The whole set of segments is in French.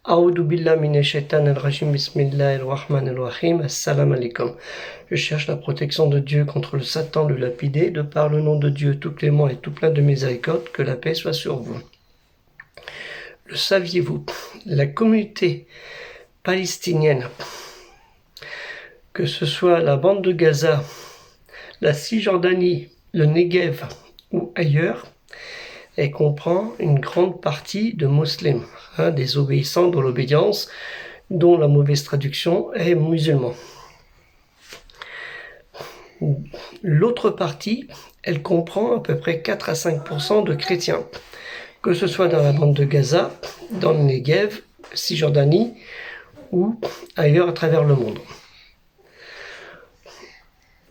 A'oudou billah minash shaitanir rajim, bismillahir rahmanir rahim, assalamu alaikum. Je cherche la protection de Dieu contre le Satan, le lapidé, de par le nom de Dieu tout clément et tout plein de miséricorde, que la paix soit sur vous. Le saviez-vous, la communauté palestinienne, que ce soit la bande de Gaza, la Cisjordanie, le Negev ou ailleurs, elle comprend une grande partie de musulmans, des obéissants dans l'obéissance, dont la mauvaise traduction est musulman. L'autre partie, elle comprend à peu près 4 à 5% de chrétiens, que ce soit dans la bande de Gaza, dans le Negev, Cisjordanie ou ailleurs à travers le monde.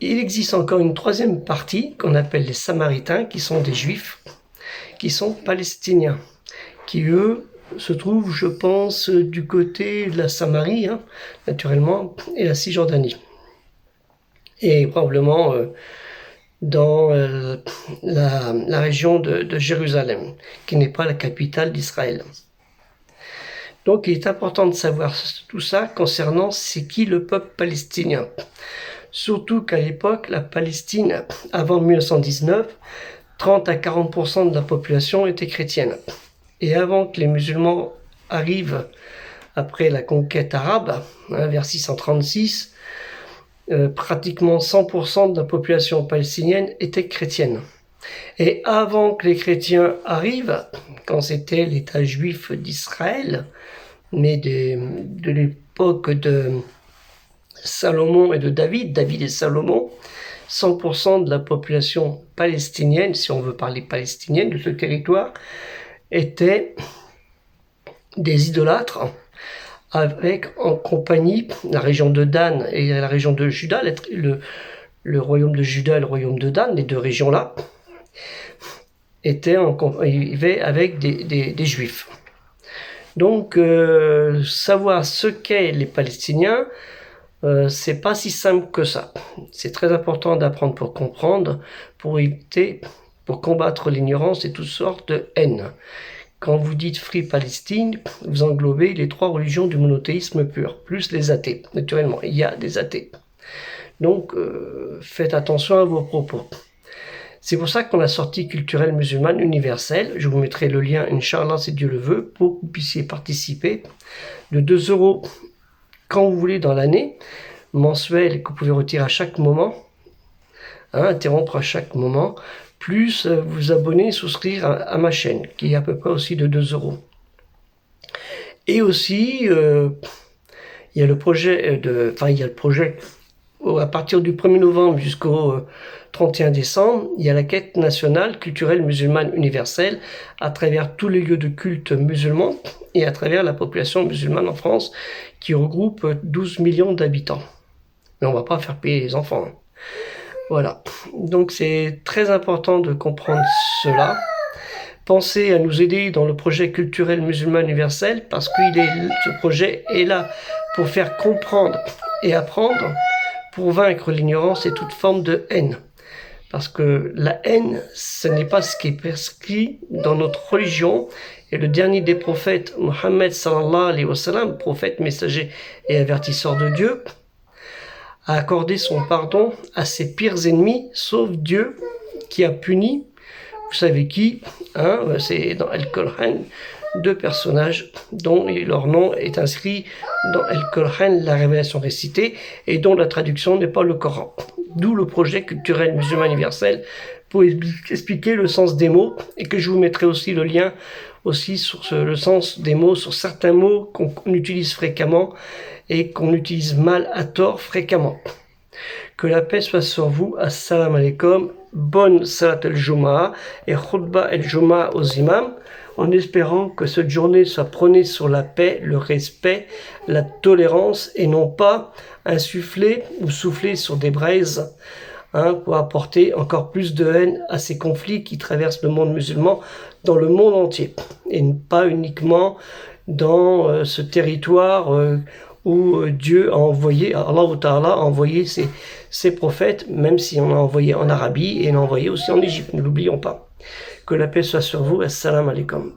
Il existe encore une troisième partie qu'on appelle les Samaritains, qui sont des Juifs, qui sont palestiniens, qui eux se trouvent, je pense, du côté de la Samarie, naturellement, et la Cisjordanie. Et probablement dans la région de Jérusalem, qui n'est pas la capitale d'Israël. Donc il est important de savoir tout ça concernant c'est qui le peuple palestinien. Surtout qu'à l'époque, la Palestine, avant 1919, 30 à 40% de la population était chrétienne. Et avant que les musulmans arrivent, après la conquête arabe, vers 636, pratiquement 100% de la population palestinienne était chrétienne. Et avant que les chrétiens arrivent, quand c'était l'État juif d'Israël, mais de l'époque de Salomon et de David et Salomon, 100% de la population palestinienne, si on veut parler palestinienne, de ce territoire, étaient des idolâtres, avec en compagnie la région de Dan et la région de Juda, le royaume de Juda et le royaume de Dan, les deux régions-là, vivaient avec des juifs. Donc, savoir ce qu'est les Palestiniens, c'est pas si simple que ça. C'est très important d'apprendre pour comprendre, pour combattre l'ignorance et toutes sortes de haine. Quand vous dites Free Palestine, vous englobez les 3 religions du monothéisme pur, plus les athées. Naturellement, il y a des athées. Donc, faites attention à vos propos. C'est pour ça qu'on a sorti Culturelle Musulmane Universelle. Je vous mettrai le lien, Inch'Allah, si Dieu le veut, pour que vous puissiez participer, de 2 € quand vous voulez dans l'année, mensuel, que vous pouvez retirer à chaque moment, interrompre à chaque moment, plus vous abonner, souscrire à ma chaîne, qui est à peu près aussi de 2 €. Et aussi, il y a le projet à partir du 1er novembre jusqu'au 31 décembre, il y a la quête nationale culturelle musulmane universelle à travers tous les lieux de culte musulmans et à travers la population musulmane en France qui regroupe 12 millions d'habitants. Mais on ne va pas faire payer les enfants. Voilà. Donc c'est très important de comprendre cela. Pensez à nous aider dans le projet culturel musulman universel parce que ce projet est là pour faire comprendre et apprendre, pour vaincre l'ignorance et toute forme de haine. Parce que la haine, ce n'est pas ce qui est prescrit dans notre religion. Et le dernier des prophètes, Mohammed sallallahu alayhi wa sallam, prophète, messager et avertisseur de Dieu, a accordé son pardon à ses pires ennemis, sauf Dieu qui a puni, vous savez qui, c'est dans Al-Qur'an, 2 personnages dont leur nom est inscrit dans Al-Qur'an, la révélation récitée, et dont la traduction n'est pas le Coran. D'où le projet culturel musulman universel pour expliquer le sens des mots, et que je vous mettrai aussi le lien aussi sur le sens des mots, sur certains mots qu'on utilise fréquemment et qu'on utilise mal à tort fréquemment. Que la paix soit sur vous. Assalamu alaikum. Bonne salat al-Jumu'ah et khutbah al-Jumu'ah aux imams, en espérant que cette journée soit prônée sur la paix, le respect, la tolérance et non pas insuffler ou souffler sur des braises pour apporter encore plus de haine à ces conflits qui traversent le monde musulman dans le monde entier et pas uniquement dans ce territoire où Dieu a envoyé, Allah Ta'ala a envoyé ses prophètes, même si on a envoyé en Arabie et on a envoyé aussi en Égypte, ne l'oublions pas. Que la paix soit sur vous. Assalamu alaikum.